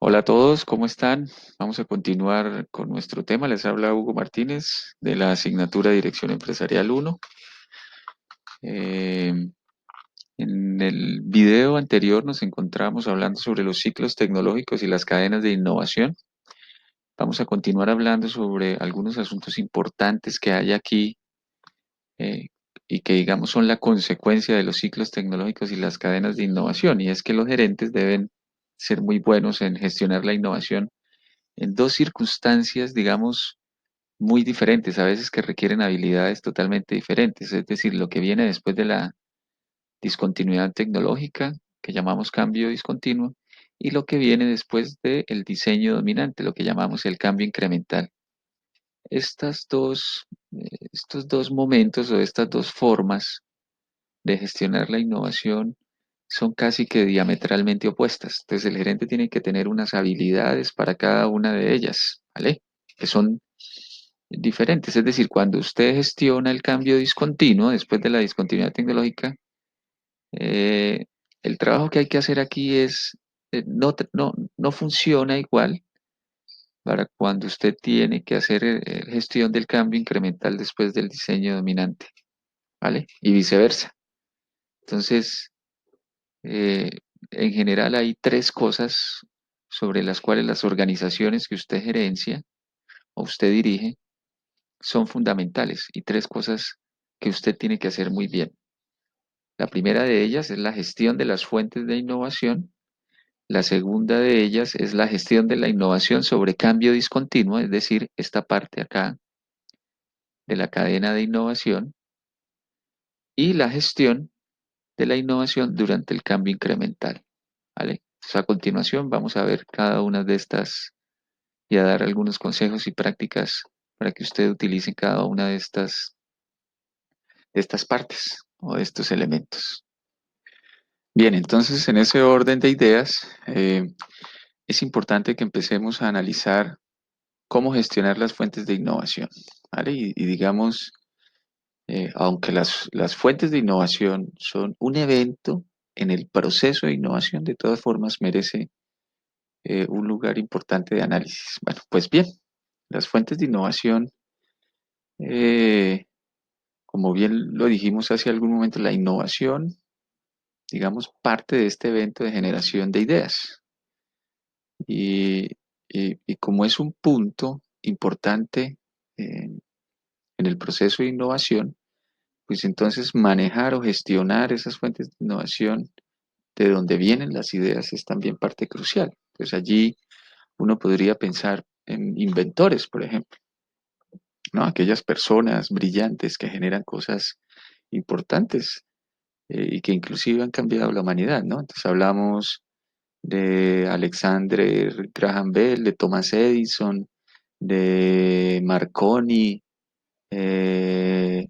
Hola a todos, ¿cómo están? Vamos a continuar con nuestro tema. Les habla Hugo Martínez de la asignatura Dirección Empresarial 1. Eh, en el video anterior nos encontramos hablando sobre los ciclos tecnológicos y las cadenas de innovación. Vamos a continuar hablando sobre algunos asuntos importantes que hay aquí eh, y que digamos son la consecuencia de los ciclos tecnológicos y las cadenas de innovación. Y es que los gerentes deben ser muy buenos en gestionar la innovación en dos circunstancias, digamos, muy diferentes, a veces que requieren habilidades totalmente diferentes, es decir, lo que viene después de la discontinuidad tecnológica, que llamamos cambio discontinuo, y lo que viene después del diseño dominante, lo que llamamos el cambio incremental. Estos dos momentos o estas dos formas de gestionar la innovación son casi que diametralmente opuestas. Entonces el gerente tiene que tener unas habilidades para cada una de ellas, ¿vale? Que son diferentes. Es decir, cuando usted gestiona el cambio discontinuo después de la discontinuidad tecnológica, eh, el trabajo que hay que hacer aquí es, no funciona igual para cuando usted tiene que hacer gestión del cambio incremental después del diseño dominante, ¿vale? Y viceversa. Entonces, Eh, en general hay tres cosas sobre las cuales las organizaciones que usted gerencia o usted dirige son fundamentales y tres cosas que usted tiene que hacer muy bien. La primera de ellas es la gestión de las fuentes de innovación. La segunda de ellas es la gestión de la innovación sobre cambio discontinuo, es decir, esta parte acá de la cadena de innovación. Y la gestión de la innovación durante el cambio incremental. ¿Vale? Entonces, a continuación vamos a ver cada una de estas y a dar algunos consejos y prácticas para que usted utilice cada una de estas partes o de estos elementos. Bien, entonces en ese orden de ideas, es importante que empecemos a analizar cómo gestionar las fuentes de innovación, ¿vale? Y digamos, aunque las fuentes de innovación son un evento en el proceso de innovación, de todas formas merece un lugar importante de análisis. Bueno, pues bien, las fuentes de innovación eh, como bien lo dijimos hace algún momento, la innovación, digamos, parte de este evento de generación de ideas. Y, y como es un punto importante en el proceso de innovación, pues entonces manejar o gestionar esas fuentes de innovación de donde vienen las ideas es también parte crucial. Pues allí uno podría pensar en inventores, por ejemplo, ¿no? Aquellas personas brillantes que generan cosas importantes y que inclusive han cambiado la humanidad, ¿no? Entonces hablamos de Alexander Graham Bell, de Thomas Edison, de Marconi, eh,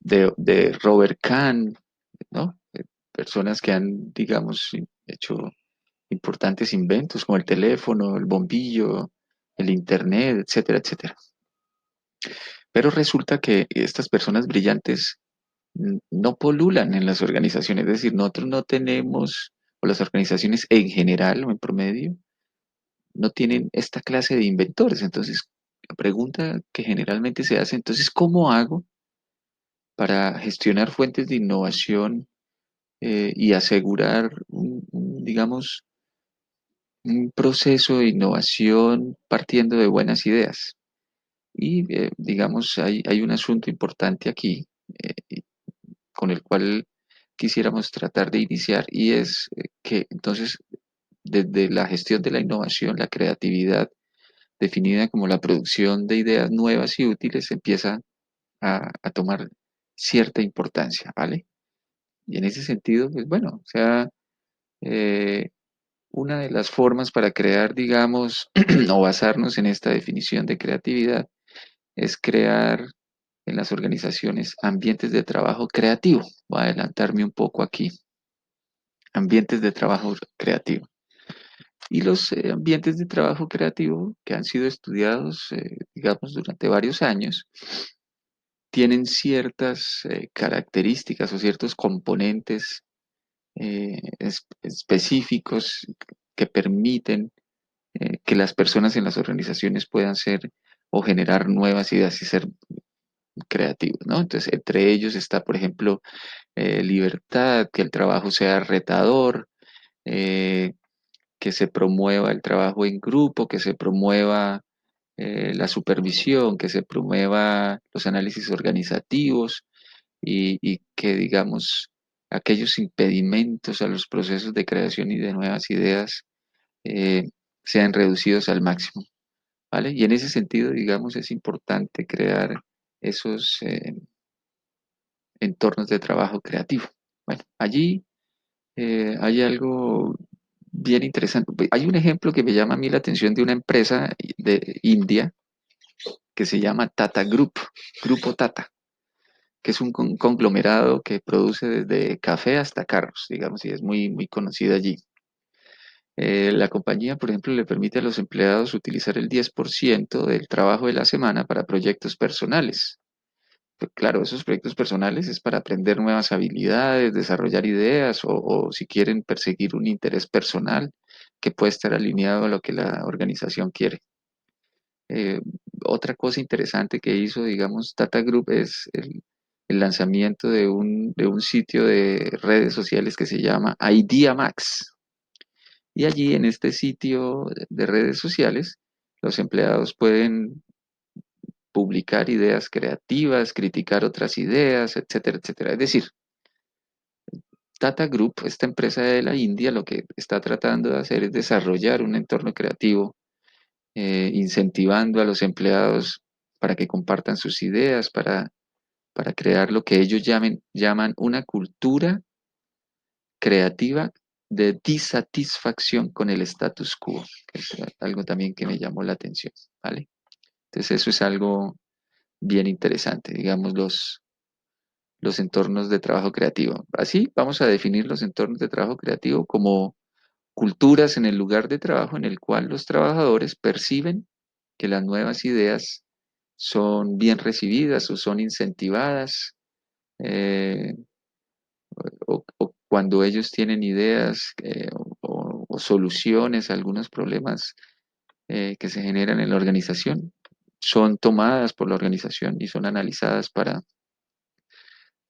de Robert Kahn, ¿no? Personas que han, digamos, hecho importantes inventos como el teléfono, el bombillo, el internet, etcétera, etcétera. Pero resulta que estas personas brillantes no polulan en las organizaciones, es decir, nosotros no tenemos, o las organizaciones en general o en promedio, no tienen esta clase de inventores. Entonces, la pregunta que generalmente se hace, entonces, ¿cómo hago para gestionar fuentes de innovación y asegurar, digamos, un proceso de innovación partiendo de buenas ideas? Y, digamos, hay un asunto importante aquí con el cual quisiéramos tratar de iniciar y es que entonces desde la gestión de la innovación, la creatividad, definida como la producción de ideas nuevas y útiles, empieza a tomar cierta importancia, ¿vale? Y en ese sentido, pues bueno, o sea, eh, una de las formas para crear, digamos, o basarnos en esta definición de creatividad es crear en las organizaciones ambientes de trabajo creativo. Voy a adelantarme un poco aquí. Ambientes de trabajo creativo. Y los ambientes de trabajo creativo que han sido estudiados, digamos, durante varios años, tienen ciertas características o ciertos componentes específicos que permiten que las personas en las organizaciones puedan ser o generar nuevas ideas y ser creativos, ¿no? Entonces, entre ellos está, por ejemplo, libertad, que el trabajo sea retador, eh, que se promueva el trabajo en grupo, que se promueva la supervisión, que se promueva los análisis organizativos y que, digamos, aquellos impedimentos a los procesos de creación y de nuevas ideas eh, sean reducidos al máximo, ¿vale? Y en ese sentido, digamos, es importante crear esos entornos de trabajo creativo. Bueno, allí hay algo bien interesante. Hay un ejemplo que me llama a mí la atención de una empresa de India que se llama Tata Group, Grupo Tata, que es un conglomerado que produce desde café hasta carros, digamos, y es muy, muy conocida allí. La compañía, por ejemplo, le permite a los empleados utilizar el 10% del trabajo de la semana para proyectos personales. Pues claro, esos proyectos personales es para aprender nuevas habilidades, desarrollar ideas o si quieren perseguir un interés personal que puede estar alineado a lo que la organización quiere. Eh, Otra cosa interesante que hizo, digamos, Tata Group es el lanzamiento de un sitio de redes sociales que se llama Idea Max. Y allí en este sitio de redes sociales, los empleados pueden publicar ideas creativas, criticar otras ideas, etcétera, etcétera. Es decir, Tata Group, esta empresa de la India, lo que está tratando de hacer es desarrollar un entorno creativo, incentivando a los empleados para que compartan sus ideas, para crear lo que ellos llaman una cultura creativa de disatisfacción con el status quo, que es algo también que me llamó la atención, ¿vale? Entonces eso es algo bien interesante, digamos, los entornos de trabajo creativo. Así vamos a definir los entornos de trabajo creativo como culturas en el lugar de trabajo en el cual los trabajadores perciben que las nuevas ideas son bien recibidas o son incentivadas, eh, o cuando ellos tienen ideas o soluciones a algunos problemas que se generan en la organización, son tomadas por la organización y son analizadas para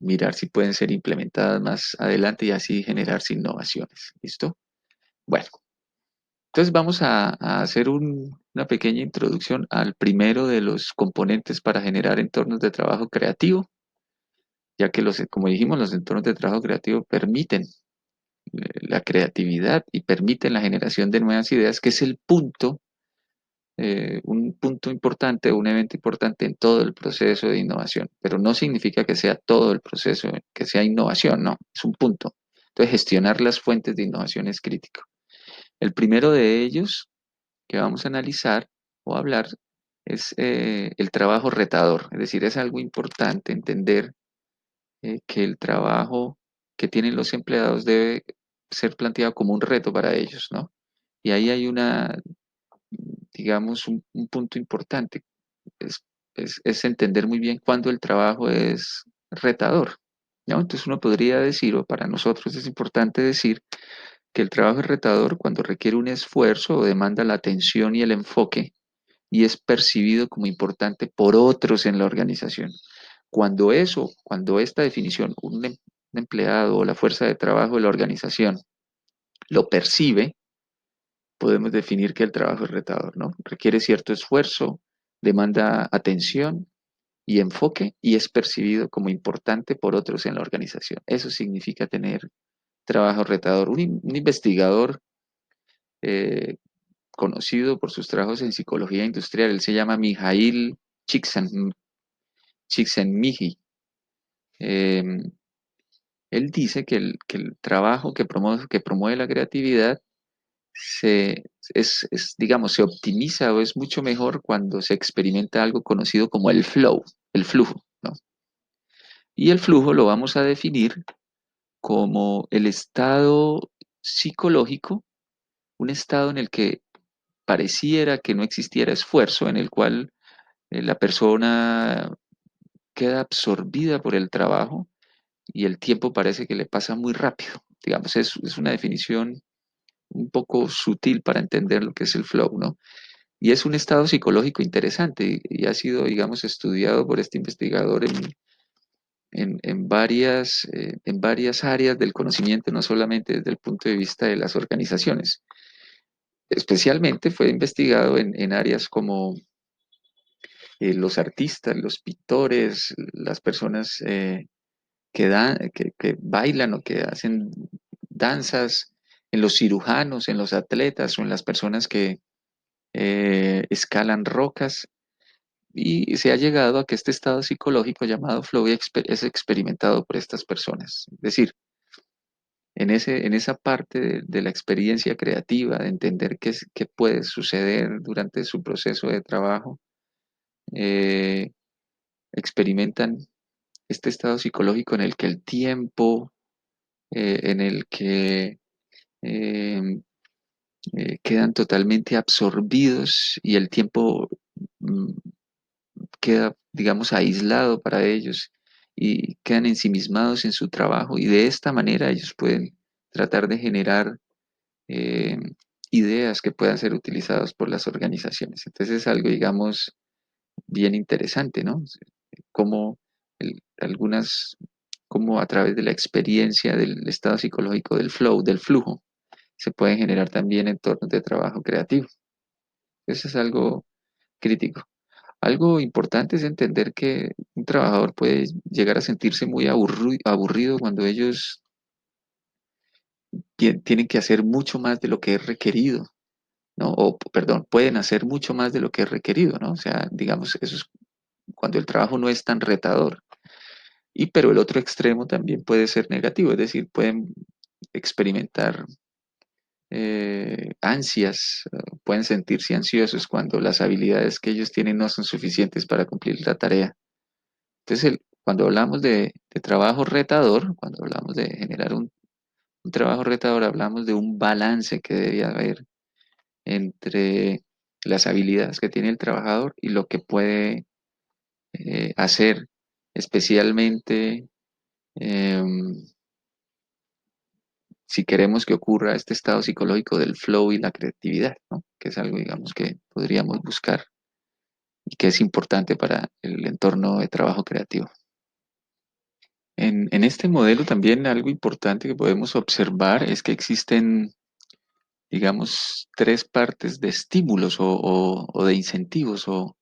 mirar si pueden ser implementadas más adelante y así generarse innovaciones. ¿Listo? Bueno, entonces vamos a hacer una pequeña introducción al primero de los componentes para generar entornos de trabajo creativo, ya que como dijimos, los entornos de trabajo creativo permiten la creatividad y permiten la generación de nuevas ideas, que es un punto importante, un evento importante en todo el proceso de innovación, pero no significa que sea todo el proceso, que sea innovación, no, es un punto. Entonces, gestionar las fuentes de innovación es crítico. El primero de ellos que vamos a analizar o hablar es el trabajo retador, es decir, es algo importante entender que el trabajo que tienen los empleados debe ser planteado como un reto para ellos, ¿no? Y ahí hay digamos, un punto importante, es, es entender muy bien cuándo el trabajo es retador, ¿no? Entonces uno podría decir, o para nosotros es importante decir, que el trabajo es retador cuando requiere un esfuerzo o demanda la atención y el enfoque y es percibido como importante por otros en la organización. Cuando esta definición, un empleado o la fuerza de trabajo de la organización lo percibe, podemos definir que el trabajo es retador, ¿no? Requiere cierto esfuerzo, demanda atención y enfoque y es percibido como importante por otros en la organización. Eso significa tener trabajo retador. Un investigador eh, conocido por sus trabajos en psicología industrial, él se llama Mijail Csikszentmihalyi. Eh, Él dice que el trabajo que promueve la creatividad digamos, se optimiza o es mucho mejor cuando se experimenta algo conocido como el flow, el flujo, ¿no? Y el flujo lo vamos a definir como el estado psicológico, un estado en el que pareciera que no existiera esfuerzo, en el cual la persona queda absorbida por el trabajo y el tiempo parece que le pasa muy rápido. Digamos, es una definición un poco sutil para entender lo que es el flow, ¿no? Y es un estado psicológico interesante y ha sido, digamos, estudiado por este investigador en varias áreas del conocimiento, no solamente desde el punto de vista de las organizaciones. Especialmente fue investigado en áreas como los artistas, los pintores, las personas que bailan o que hacen danzas, en los cirujanos, en los atletas o en las personas que escalan rocas. Y se ha llegado a que este estado psicológico llamado flow es experimentado por estas personas. Es decir, en esa parte de la experiencia creativa, de entender qué puede suceder durante su proceso de trabajo, eh, experimentan este estado psicológico en el que el tiempo, en el que eh, quedan totalmente absorbidos y el tiempo mm, queda, digamos, aislado para ellos y quedan ensimismados en su trabajo y de esta manera ellos pueden tratar de generar eh, ideas que puedan ser utilizadas por las organizaciones. Entonces es algo, digamos, bien interesante, ¿no? Cómo algunas, cómo a través de la experiencia del estado psicológico del flow, del flujo, se pueden generar también entornos de trabajo creativo. Eso es algo crítico. Algo importante es entender que un trabajador puede llegar a sentirse muy aburrido cuando ellos tienen que hacer mucho más de lo que es requerido, ¿no? O, perdón, pueden hacer mucho más de lo que es requerido, ¿no? O sea, digamos, eso es cuando el trabajo no es tan retador. Y pero el otro extremo también puede ser negativo, es decir, pueden experimentar ansias, pueden sentirse ansiosos cuando las habilidades que ellos tienen no son suficientes para cumplir la tarea. Entonces, cuando hablamos de trabajo retador, cuando hablamos de generar un trabajo retador, hablamos de un balance que debe haber entre las habilidades que tiene el trabajador y lo que puede hacer, especialmente em, si queremos que ocurra este estado psicológico del flow y la creatividad, ¿no? Que es algo, digamos, que podríamos buscar y que es importante para el entorno de trabajo creativo. En este modelo también algo importante que podemos observar es que existen, digamos, tres partes de estímulos o de incentivos o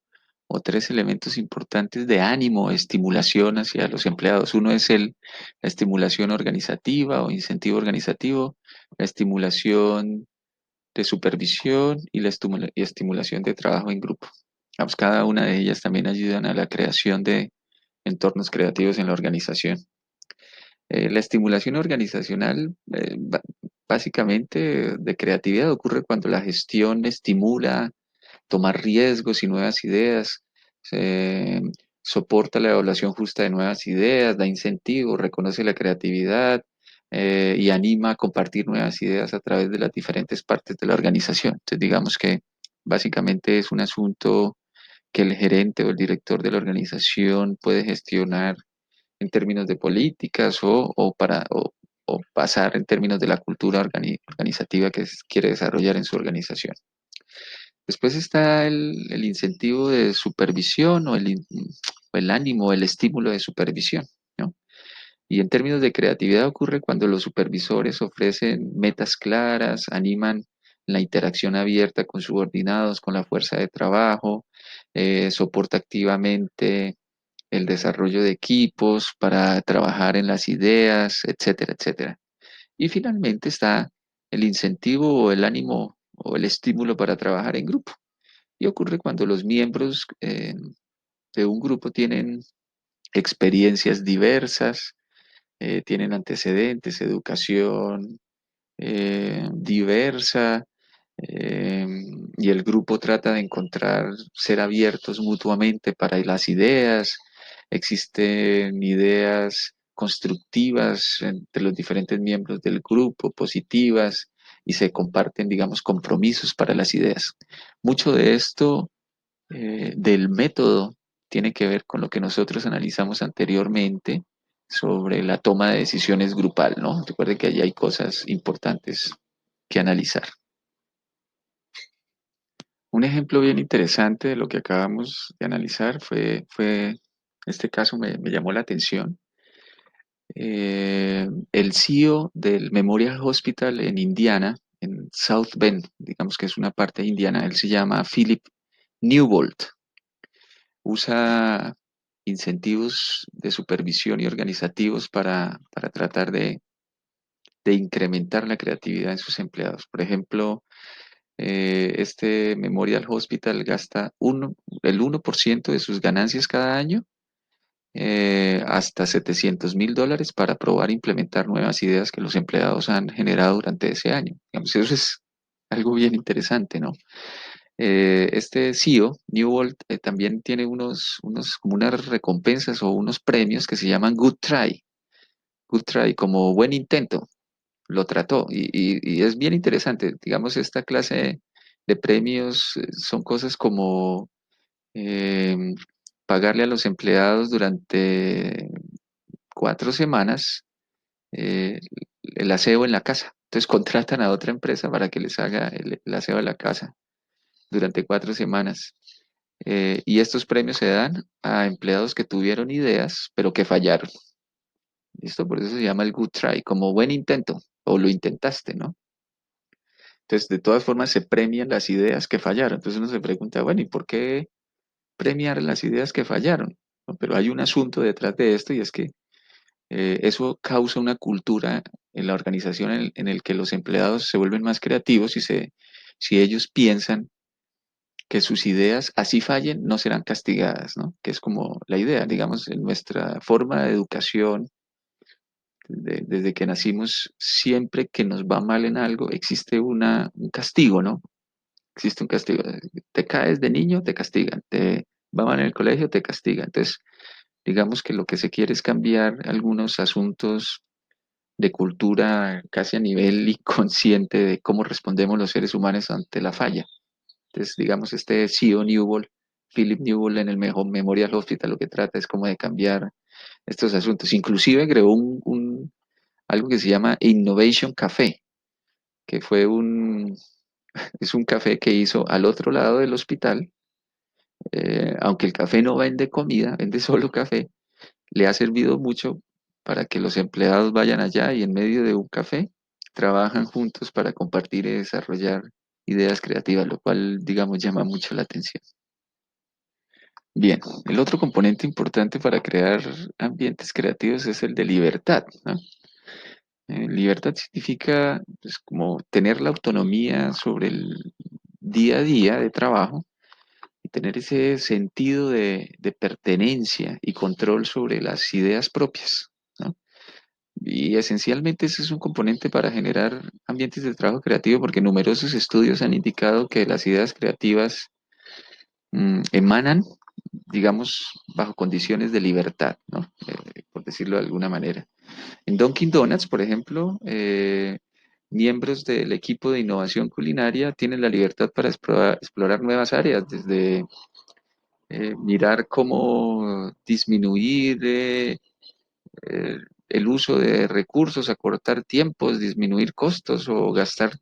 tres elementos importantes de ánimo, estimulación hacia los empleados. Uno es la estimulación organizativa o incentivo organizativo, la estimulación de supervisión y la estimulación de trabajo en grupo. Vamos, cada una de ellas también ayudan a la creación de entornos creativos en la organización. La estimulación organizacional, básicamente de creatividad, ocurre cuando la gestión estimula tomar riesgos y nuevas ideas, soporta la evaluación justa de nuevas ideas, da incentivos, reconoce la creatividad y anima a compartir nuevas ideas a través de las diferentes partes de la organización. Entonces, digamos que básicamente es un asunto que el gerente o el director de la organización puede gestionar en términos de políticas o pasar en términos de la cultura organizativa que quiere desarrollar en su organización. Después está el incentivo de supervisión o el ánimo, el estímulo de supervisión, ¿no? Y en términos de creatividad ocurre cuando los supervisores ofrecen metas claras, animan la interacción abierta con subordinados, con la fuerza de trabajo, soporta activamente el desarrollo de equipos para trabajar en las ideas, etcétera, etcétera. Y finalmente está el incentivo o el ánimo o el estímulo para trabajar en grupo. Y ocurre cuando los miembros de un grupo tienen experiencias diversas, tienen antecedentes, educación diversa, eh, y el grupo trata de encontrar, ser abiertos mutuamente para las ideas. Existen ideas constructivas entre los diferentes miembros del grupo, positivas, y se comparten, digamos, compromisos para las ideas. Mucho de esto del método tiene que ver con lo que nosotros analizamos anteriormente sobre la toma de decisiones grupal, ¿no? Recuerden que allí hay cosas importantes que analizar. Un ejemplo bien interesante de lo que acabamos de analizar este caso me llamó la atención. El CEO del Memorial Hospital en Indiana, en South Bend, digamos que es una parte de Indiana, él se llama Philip Newbold. Usa incentivos de supervisión y organizativos para tratar de incrementar la creatividad en sus empleados. Por ejemplo, este Memorial Hospital gasta el 1% de sus ganancias cada año, hasta $700,000 para probar e implementar nuevas ideas que los empleados han generado durante ese año. Digamos, eso es algo bien interesante, ¿no? Este CEO, Newbold, también tiene como unas recompensas o unos premios que se llaman Good Try, como buen intento, lo trató. Y es bien interesante. Digamos, esta clase de premios son cosas como eh, pagarle a los empleados durante 4 semanas eh, el aseo en la casa. Entonces contratan a otra empresa para que les haga el aseo de la casa durante 4 semanas. Y estos premios se dan a empleados que tuvieron ideas, pero que fallaron. ¿Listo? Por eso se llama el good try, como buen intento, o lo intentaste, ¿no? Entonces, de todas formas, se premian las ideas que fallaron. Entonces uno se pregunta, bueno, ¿y por qué premiar las ideas que fallaron? ¿No? Pero hay un asunto detrás de esto y es que eso causa una cultura en la organización en el que los empleados se vuelven más creativos si ellos piensan que sus ideas, así fallen, no serán castigadas, ¿no? Que es como la idea, digamos, en nuestra forma de educación, desde que nacimos, siempre que nos va mal en algo, existe un castigo, ¿no? Existe un castigo. Te caes de niño, te castigan. Te va mal en el colegio, te castigan. Entonces, digamos que lo que se quiere es cambiar algunos asuntos de cultura casi a nivel inconsciente de cómo respondemos los seres humanos ante la falla. Entonces, digamos, este CEO Newbold, Philip Newbold en el mejor Memorial Hospital, lo que trata es como de cambiar estos asuntos. Inclusive creó algo que se llama Innovation Café, que es un café que hizo al otro lado del hospital. Aunque el café no vende comida, vende solo café, le ha servido mucho para que los empleados vayan allá y en medio de un café trabajan juntos para compartir y desarrollar ideas creativas, lo cual, digamos, llama mucho la atención. Bien, el otro componente importante para crear ambientes creativos es el de libertad, ¿no? Libertad significa pues, como tener la autonomía sobre el día a día de trabajo y tener ese sentido de pertenencia y control sobre las ideas propias, ¿no? Y esencialmente ese es un componente para generar ambientes de trabajo creativo porque numerosos estudios han indicado que las ideas creativas emanan, digamos, bajo condiciones de libertad, ¿no? Por decirlo de alguna manera. En Dunkin' Donuts, por ejemplo, miembros del equipo de innovación culinaria tienen la libertad para explorar nuevas áreas, desde mirar cómo disminuir eh, el uso de recursos, acortar tiempos, disminuir costos o gastar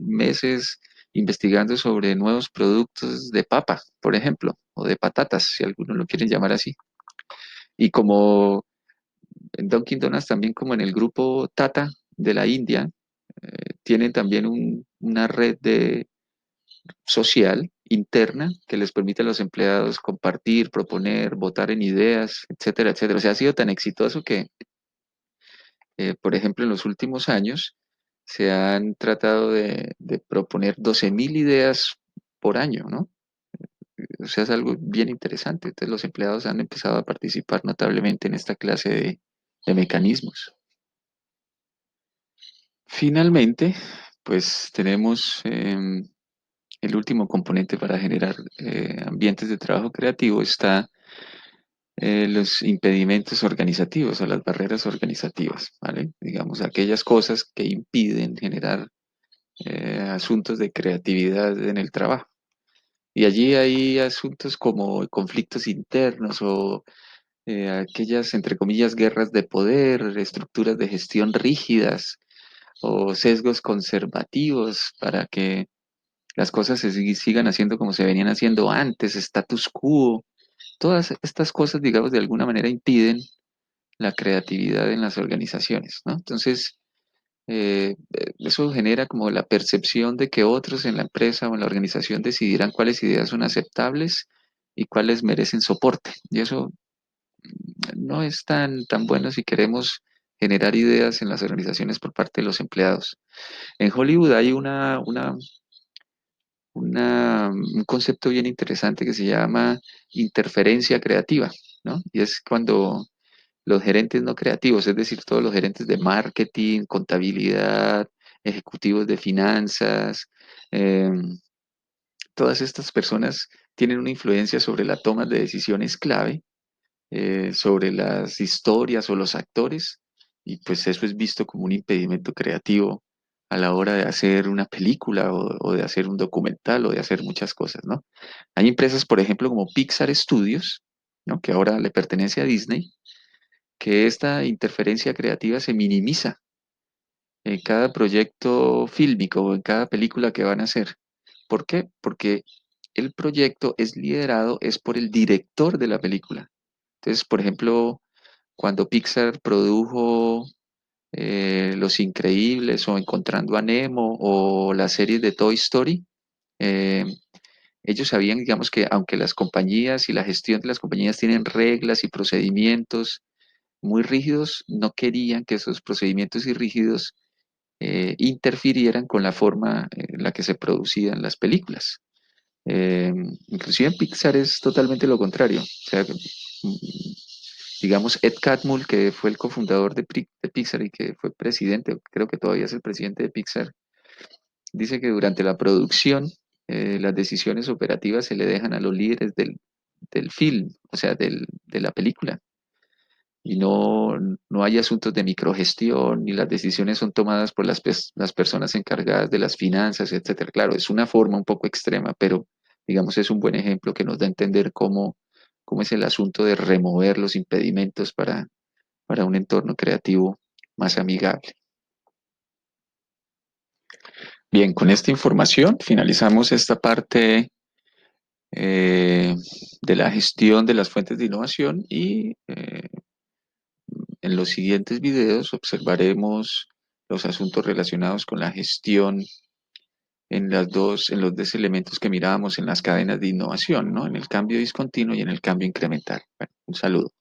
meses investigando sobre nuevos productos de papa, por ejemplo, o de patatas, si algunos lo quieren llamar así. Y como en Dunkin' Donuts, también como en el grupo Tata de la India, tienen también una red social interna que les permite a los empleados compartir, proponer, votar en ideas, etcétera, etcétera. O sea, ha sido tan exitoso que por ejemplo, en los últimos años se han tratado de proponer 12,000 ideas por año, ¿no? O sea, es algo bien interesante. Entonces, los empleados han empezado a participar notablemente en esta clase de mecanismos. Finalmente, pues tenemos el último componente para generar ambientes de trabajo creativo, está los impedimentos organizativos o las barreras organizativas, ¿vale? Digamos, aquellas cosas que impiden generar asuntos de creatividad en el trabajo. Y allí hay asuntos como conflictos internos o aquellas, entre comillas, guerras de poder, estructuras de gestión rígidas o sesgos conservativos para que las cosas sigan haciendo como se venían haciendo antes, status quo. Todas estas cosas, digamos, de alguna manera impiden la creatividad en las organizaciones, ¿no? Entonces, eso genera como la percepción de que otros en la empresa o en la organización decidirán cuáles ideas son aceptables y cuáles merecen soporte. Y eso no es tan bueno si queremos generar ideas en las organizaciones por parte de los empleados. En Hollywood hay un concepto bien interesante que se llama interferencia creativa, ¿no? Y es cuando los gerentes no creativos, es decir, todos los gerentes de marketing, contabilidad, ejecutivos de finanzas, eh, todas estas personas tienen una influencia sobre la toma de decisiones clave, sobre las historias o los actores, y pues eso es visto como un impedimento creativo a la hora de hacer una película o de hacer un documental o de hacer muchas cosas, ¿no? Hay empresas, por ejemplo, como Pixar Studios, ¿no? Que ahora le pertenece a Disney, que esta interferencia creativa se minimiza en cada proyecto fílmico o en cada película que van a hacer. ¿Por qué? Porque el proyecto es liderado, es por el director de la película. Entonces, por ejemplo, cuando Pixar produjo Los Increíbles o Encontrando a Nemo o las series de Toy Story, eh, ellos sabían, digamos, que aunque las compañías y la gestión de las compañías tienen reglas y procedimientos muy rígidos, no querían que esos procedimientos y rígidos interfirieran con la forma en la que se producían las películas. Eh, Inclusive en Pixar es totalmente lo contrario. O sea, digamos, Ed Catmull, que fue el cofundador de Pixar y que fue presidente, creo que todavía es el presidente de Pixar, dice que durante la producción las decisiones operativas se le dejan a los líderes del film, o sea, de la película y no hay asuntos de microgestión, ni las decisiones son tomadas por las personas encargadas de las finanzas, etcétera. Claro, es una forma un poco extrema, pero digamos es un buen ejemplo que nos da a entender cómo es el asunto de remover los impedimentos para un entorno creativo más amigable. Bien, con esta información finalizamos esta parte eh, de la gestión de las fuentes de innovación y en los siguientes videos observaremos los asuntos relacionados con la gestión en los dos elementos que mirábamos en las cadenas de innovación, ¿no? En el cambio discontinuo y en el cambio incremental. Bueno, un saludo.